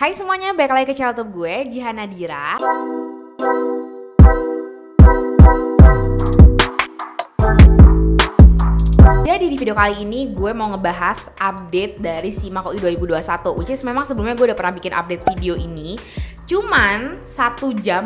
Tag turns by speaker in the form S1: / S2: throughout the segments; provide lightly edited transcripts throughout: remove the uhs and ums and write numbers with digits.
S1: Hai semuanya, balik lagi ke channel YouTube gue, Jihan Nadira. Jadi di video kali ini gue mau ngebahas update dari SIMAK UI 2021, which is memang sebelumnya gue udah pernah bikin update video ini. Cuman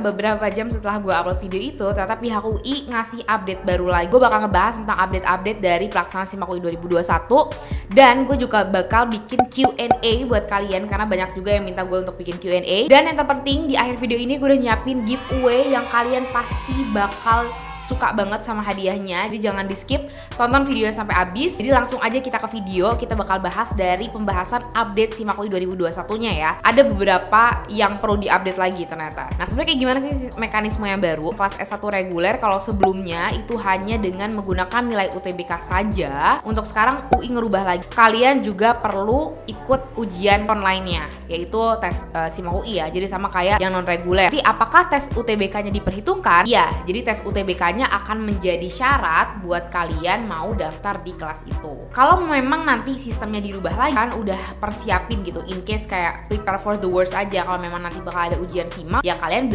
S1: beberapa jam setelah gue upload video itu, ternyata pihak UI ngasih update baru lagi. Gue bakal ngebahas tentang update-update dari pelaksanaan SIMAK UI 2021. Dan gue juga bakal bikin Q&A buat kalian, karena banyak juga yang minta gue untuk bikin Q&A. Dan yang terpenting, di akhir video ini gue udah nyiapin giveaway yang kalian pasti bakal suka banget sama hadiahnya. Jadi jangan di skip, tonton videonya sampai habis. Jadi langsung aja kita ke video. Kita bakal bahas dari pembahasan update SIMAK UI 2021-nya ya. Ada beberapa yang perlu diupdate lagi ternyata. Nah sebenarnya kayak gimana sih mekanisme yang baru? Kelas S1 reguler kalau sebelumnya itu hanya dengan menggunakan nilai UTBK saja. Untuk sekarang UI ngerubah lagi. Kalian juga perlu ikut ujian online-nya, yaitu tes SIMAK UI ya. Jadi sama kayak yang non reguler. Jadi apakah tes UTBK-nya diperhitungkan? Iya, jadi tes UTBK-nya akan menjadi syarat buat kalian mau daftar di kelas itu. Kalau memang nanti sistemnya dirubah lagi, kan udah persiapin gitu, in case kayak prepare for the worst aja. Kalau memang nanti bakal ada ujian SIMAK, ya kalian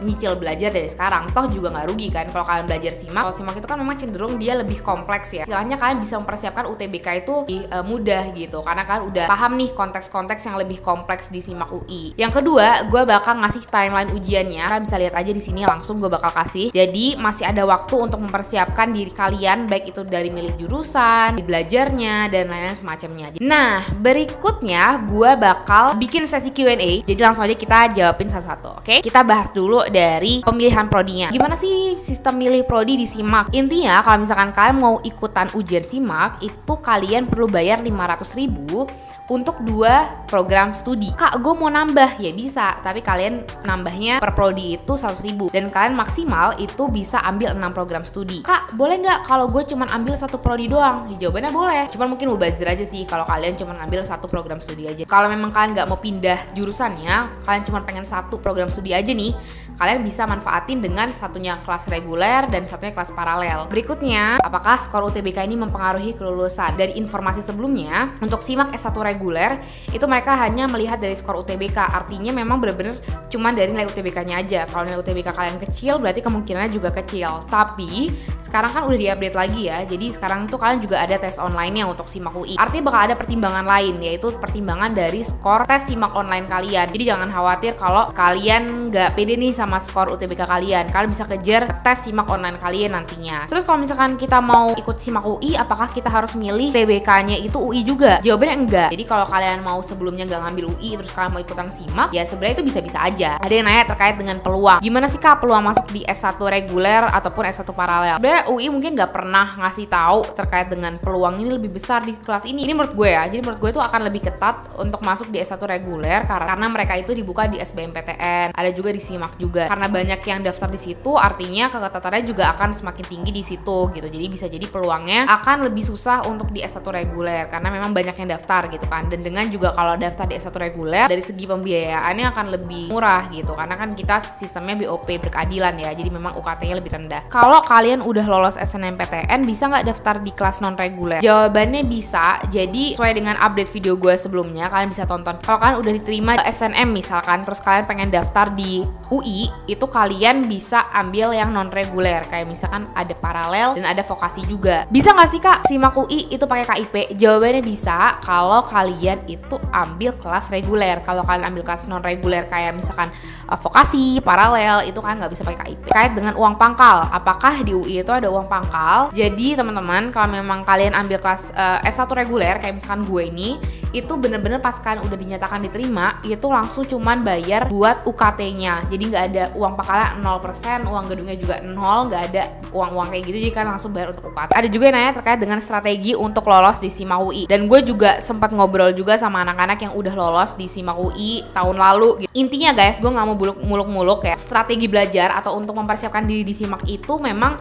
S1: nyicil belajar dari sekarang. Toh juga nggak rugi kan kalau kalian belajar SIMAK. Kalau SIMAK itu kan memang cenderung dia lebih kompleks ya. Istilahnya kalian bisa mempersiapkan UTBK itu mudah gitu, karena kan udah paham nih konteks-konteks yang lebih kompleks di SIMAK UI. Yang kedua, gue bakal ngasih timeline ujiannya. Kalian bisa lihat aja di sini, langsung gue bakal kasih. Jadi masih ada waktu untuk mempersiapkan diri kalian, baik itu dari milih jurusan, belajarnya, dan lain-lain semacamnya. Nah, berikutnya gue bakal bikin sesi Q&A. Jadi langsung aja kita jawabin satu-satu, oke? Kita bahas dulu dari pemilihan prodinya. Gimana sih sistem milih prodi di SIMAK? Intinya, kalau misalkan kalian mau ikutan ujian SIMAK, itu kalian perlu bayar 500.000 untuk 2 program studi. Kak, gue mau nambah, ya bisa, tapi kalian nambahnya per prodi itu 100.000 dan kalian maksimal itu bisa ambil 6 program studi. Kak, boleh nggak kalau gue cuman ambil 1 prodi doang? Ya, jawabannya boleh, cuman mungkin mubazir aja sih kalau kalian cuman ambil 1 program studi aja. Kalau memang kalian nggak mau pindah jurusannya, kalian cuman pengen 1 program studi aja nih, kalian bisa manfaatin dengan satunya kelas reguler dan satunya kelas paralel. Berikutnya, apakah skor UTBK ini mempengaruhi kelulusan? Dari informasi sebelumnya, untuk SIMAK S1 reguler, itu mereka hanya melihat dari skor UTBK. Artinya memang bener-bener cuma dari nilai UTBK-nya aja. Kalau nilai UTBK kalian kecil, berarti kemungkinannya juga kecil. Tapi, sekarang kan udah diupdate lagi ya. Jadi sekarang itu kalian juga ada tes online-nya untuk SIMAK UI. Artinya bakal ada pertimbangan lain, yaitu pertimbangan dari skor tes SIMAK online kalian. Jadi jangan khawatir kalau kalian nggak pede nih sama skor UTBK kalian bisa kejar tes SIMAK online kalian nantinya. Terus kalau misalkan kita mau ikut SIMAK UI, apakah kita harus milih TBK-nya itu UI juga? Jawabannya enggak. Jadi kalau kalian mau sebelumnya nggak ngambil UI terus kalian mau ikutan SIMAK, ya sebenarnya itu bisa-bisa aja. Ada yang nanya terkait dengan peluang. Gimana sih Kak peluang masuk di S1 reguler ataupun S1 paralel? Sebenarnya UI mungkin nggak pernah ngasih tahu terkait dengan peluang ini lebih besar di kelas ini. Ini menurut gue ya. Jadi menurut gue itu akan lebih ketat untuk masuk di S1 reguler karena mereka itu dibuka di SBMPTN. Ada juga di SIMAK juga. Karena banyak yang daftar di situ, artinya keketatannya juga akan semakin tinggi di situ gitu. Jadi bisa jadi peluangnya akan lebih susah untuk di S1 reguler karena memang banyak yang daftar gitu kan. Dan dengan juga kalau daftar di S1 reguler, dari segi pembiayaannya akan lebih murah gitu. Karena kan kita sistemnya BOP berkeadilan ya. Jadi memang UKT-nya lebih rendah. Kalau kalian udah lolos SNMPTN, bisa nggak daftar di kelas non reguler? Jawabannya bisa. Jadi sesuai dengan update video gue sebelumnya, kalian bisa tonton. Kalau kalian udah diterima SNM misalkan, terus kalian pengen daftar di UI, itu kalian bisa ambil yang non reguler, kayak misalkan ada paralel dan ada vokasi juga. Bisa nggak sih Kak SIMAK UI itu pakai KIP? Jawabannya bisa kalau kalian itu ambil kelas reguler. Kalau kalian ambil kelas non reguler kayak misalkan vokasi, paralel, itu kan nggak bisa pakai KIP. Terkait dengan uang pangkal, apakah di UI itu ada uang pangkal? Jadi teman-teman, kalau memang kalian ambil kelas S1 reguler kayak misalkan gue ini, itu bener-bener pas kalian udah dinyatakan diterima, itu langsung cuman bayar buat UKT-nya. Jadi nggak ada uang pangkalnya 0%, uang gedungnya juga 0, nggak ada uang-uang kayak gitu, jadi kan langsung bayar untuk UKT. Ada juga yang nanya terkait dengan strategi untuk lolos di SIMAK UI, dan gue juga sempat ngobrol juga sama anak-anak yang udah lolos di SIMAK UI tahun lalu gitu. Intinya guys, gue nggak mau muluk-muluk ya, strategi belajar atau untuk mempersiapkan diri di SIMAK itu memang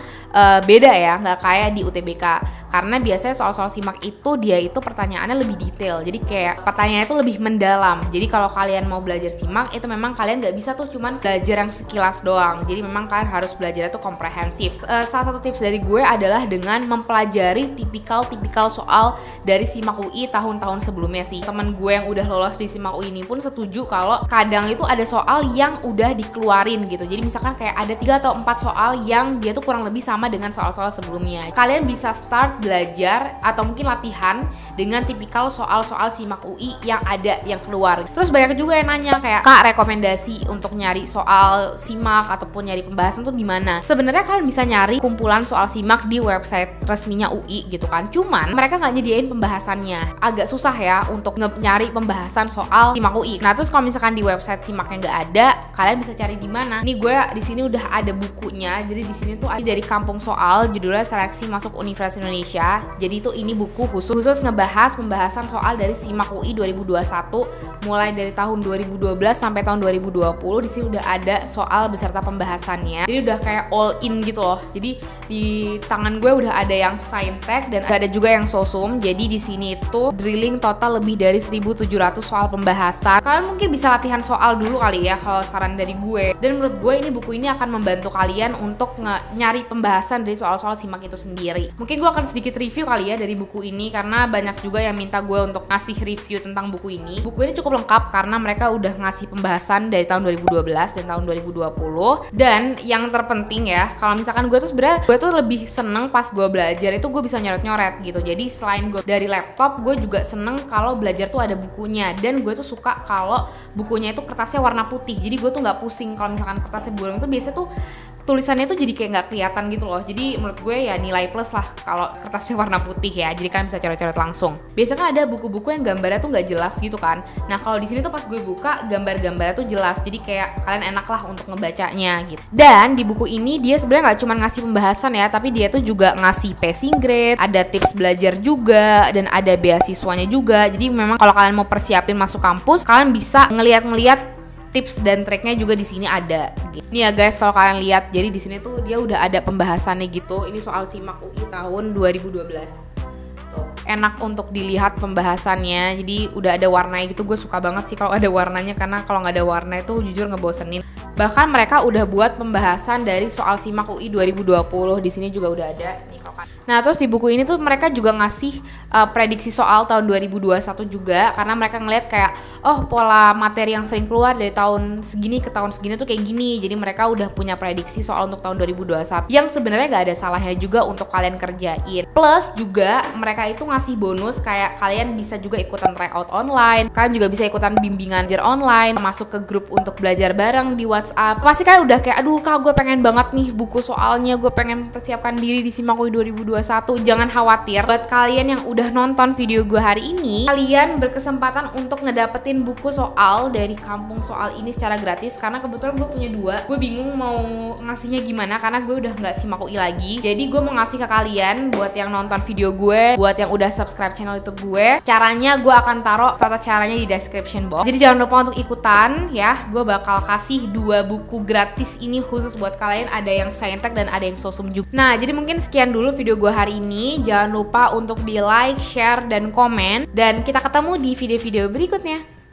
S1: beda ya, nggak kayak di UTBK, karena biasanya soal-soal SIMAK itu dia itu pertanyaannya lebih detail, jadi kayak pertanyaannya itu lebih mendalam. Jadi kalau kalian mau belajar SIMAK itu memang kalian nggak bisa tuh cuman belajar yang sekilas doang. Jadi memang kalian harus belajar itu komprehensif. Salah satu tips dari gue adalah dengan mempelajari tipikal soal dari SIMAK UI tahun-tahun sebelumnya. sebelumnya sih. Temen gue yang udah lolos di SIMAK UI ini pun setuju kalau kadang itu ada soal yang udah dikeluarin gitu. Jadi misalkan kayak ada 3 atau 4 soal yang dia tuh kurang lebih sama dengan soal-soal sebelumnya. Kalian bisa start belajar atau mungkin latihan dengan tipikal soal-soal SIMAK UI yang ada yang keluar. Terus banyak juga yang nanya kayak, Kak, rekomendasi untuk nyari soal SIMAK ataupun nyari pembahasan tuh gimana? Sebenarnya kalian bisa nyari kumpulan soal SIMAK di website resminya UI gitu kan. Cuman mereka nggak nyediain pembahasannya. Agak susah ya untuk nyari pembahasan soal SIMAK UI. Nah, terus kalau misalkan di website SIMAK-nya nggak ada, kalian bisa cari di mana? Nih gue di sini udah ada bukunya. Jadi di sini tuh ada dari Kampung Soal, judulnya Seleksi Masuk Universitas Indonesia. Jadi itu ini buku khusus ngebahas pembahasan soal dari SIMAK UI 2021 mulai dari tahun 2012 sampai tahun 2020. Di sini udah ada soal beserta pembahasannya. Jadi udah kayak all in gitu loh. Jadi di tangan gue udah ada yang Saintek dan ada juga yang Sosum. Jadi di sini itu drilling total lebih dari 1.700 soal pembahasan. Kalian mungkin bisa latihan soal dulu kali ya kalau saran dari gue. Dan menurut gue ini buku ini akan membantu kalian untuk nyari pembahasan dari soal-soal SIMAK itu sendiri. Mungkin gue akan sedikit review kali ya dari buku ini karena banyak juga yang minta gue untuk ngasih review tentang buku ini. Buku ini cukup lengkap karena mereka udah ngasih pembahasan dari tahun 2012 dan tahun 2020. Dan yang terpenting ya, kalau misalkan gue tuh sebenarnya gue tuh lebih seneng pas gue belajar itu gue bisa nyoret-nyoret gitu. Jadi selain gue dari laptop, gue juga seneng kalau belajar tuh ada bukunya. Dan gue tuh suka kalau bukunya itu kertasnya warna putih. Jadi gue tuh nggak pusing kalau misalkan kertasnya bolong itu biasanya tuh tulisannya tuh jadi kayak nggak kelihatan gitu loh. Jadi menurut gue ya nilai plus lah kalau kertasnya warna putih ya. Jadi kalian bisa coret-coret langsung. Biasanya kan ada buku-buku yang gambarnya tuh nggak jelas gitu kan. Nah kalau di sini tuh pas gue buka gambar-gambarnya tuh jelas. Jadi kayak kalian enak lah untuk ngebacanya gitu. Dan di buku ini dia sebenarnya nggak cuma ngasih pembahasan ya, tapi dia tuh juga ngasih passing grade, ada tips belajar juga, dan ada beasiswanya juga. Jadi memang kalau kalian mau persiapin masuk kampus, kalian bisa ngeliat-ngeliat tips dan triknya juga di sini ada. Nih ya guys, kalau kalian lihat, jadi di sini tuh dia udah ada pembahasannya gitu. Ini soal SIMAK UI tahun 2012. Tuh, enak untuk dilihat pembahasannya. Jadi udah ada warnanya gitu. Gue suka banget sih kalau ada warnanya karena kalau nggak ada warna itu jujur ngebosenin. Bahkan mereka udah buat pembahasan dari soal SIMAK UI 2020. Di sini juga udah ada. Nah, terus di buku ini tuh mereka juga ngasih prediksi soal tahun 2021 juga karena mereka ngeliat kayak pola materi yang sering keluar dari tahun segini ke tahun segini tuh kayak gini. Jadi mereka udah punya prediksi soal untuk tahun 2021 yang sebenarnya gak ada salahnya juga untuk kalian kerjain. Plus juga mereka itu ngasih bonus kayak kalian bisa juga ikutan tryout online, kalian juga bisa ikutan bimbingan belajar online, masuk ke grup untuk belajar bareng di WhatsApp. Pasti kan udah kayak aduh Kak, gue pengen banget nih buku soalnya, gue pengen persiapkan diri di SIMAK UI 2021. Jangan khawatir, buat kalian yang udah nonton video gue hari ini, kalian berkesempatan untuk ngedapetin buku soal dari Kampung Soal ini secara gratis karena kebetulan gue punya 2. Gue bingung mau ngasihnya gimana karena gue udah nggak SIMAK UI lagi. Jadi gue mau ngasih ke kalian buat yang nonton video gue, buat yang udah subscribe channel YouTube gue. Caranya gue akan taruh tata caranya di description box. Jadi jangan lupa untuk ikutan ya. Gue bakal kasih 2 buku gratis ini khusus buat kalian. Ada yang Saintek dan ada yang Sosum juga. Nah, jadi mungkin sekian dulu video gue hari ini. Jangan lupa untuk di like, share, dan komen. Dan kita ketemu di video-video berikutnya.